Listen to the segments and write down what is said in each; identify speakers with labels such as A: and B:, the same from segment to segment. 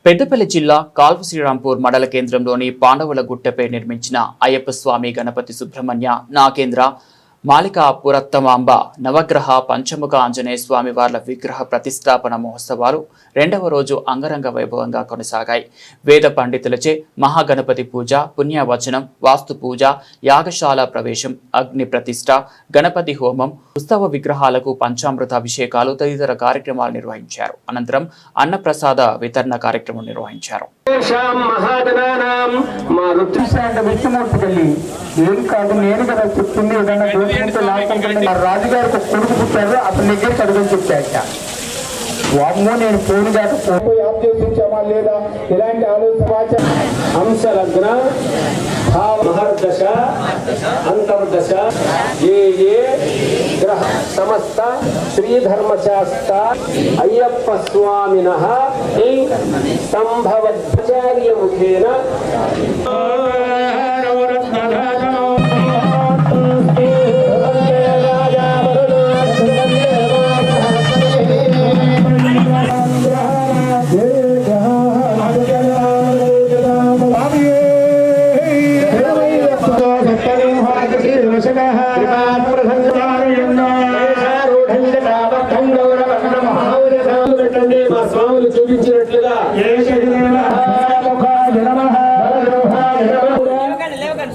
A: పెద్దపల్లి జిల్లా కాల్వ శ్రీరాంపూర్ మండల కేంద్రంలోని పాండవుల గుట్టపై నిర్మించిన అయ్యప్ప స్వామి గణపతి సుబ్రహ్మణ్య నాగేంద్ర మాలికా పురత్తమాంబ నవగ్రహ పంచముఖ ఆంజనేయ స్వామి వార్ల విగ్రహ ప్రతిష్టాపన మహోత్సవాలు రెండవ రోజు అంగరంగ వైభవంగా కొనసాగాయి. వేద పండితులచే మహాగణపతి పూజ, పుణ్యవచనం, వాస్తు పూజ, యాగశాల ప్రవేశం, అగ్ని ప్రతిష్ట, గణపతి హోమం, ఉత్సవ విగ్రహాలకు పంచామృత అభిషేకాలు తదితర కార్యక్రమాలు నిర్వహించారు. అనంతరం అన్నప్రసాద వితరణ కార్యక్రమం నిర్వహించారు.
B: రాజుగారికి కొడుకు పుట్టారు, అతని దగ్గర చదువుని చెప్పాట. వామ్మో నేను ఫోన్ కాకపోయి ఆప్చేసించామా లేదా ఇలాంటి ఆలోచన హంస లగ్న మహర్దశ అంతర్దశ ఏ గ్రహ సమస్త శ్రీధర్మశాస్త్ర అయ్యప్ప స్వామినః సంభవచార్య ముఖేన స్వాములు చూపించినట్లుగా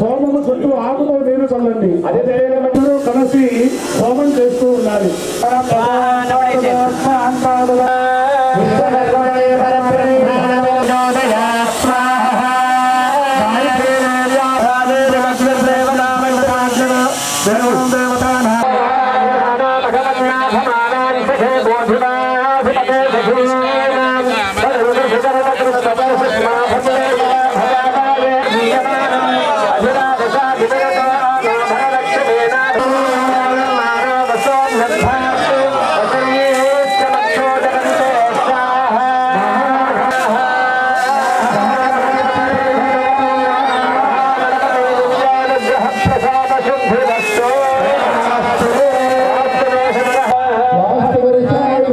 B: హోమము చుట్టూ ఆకుతో నీరు చల్లండి. అదే తెలియదు కలిసి హోమం చేస్తూ ఉండాలి.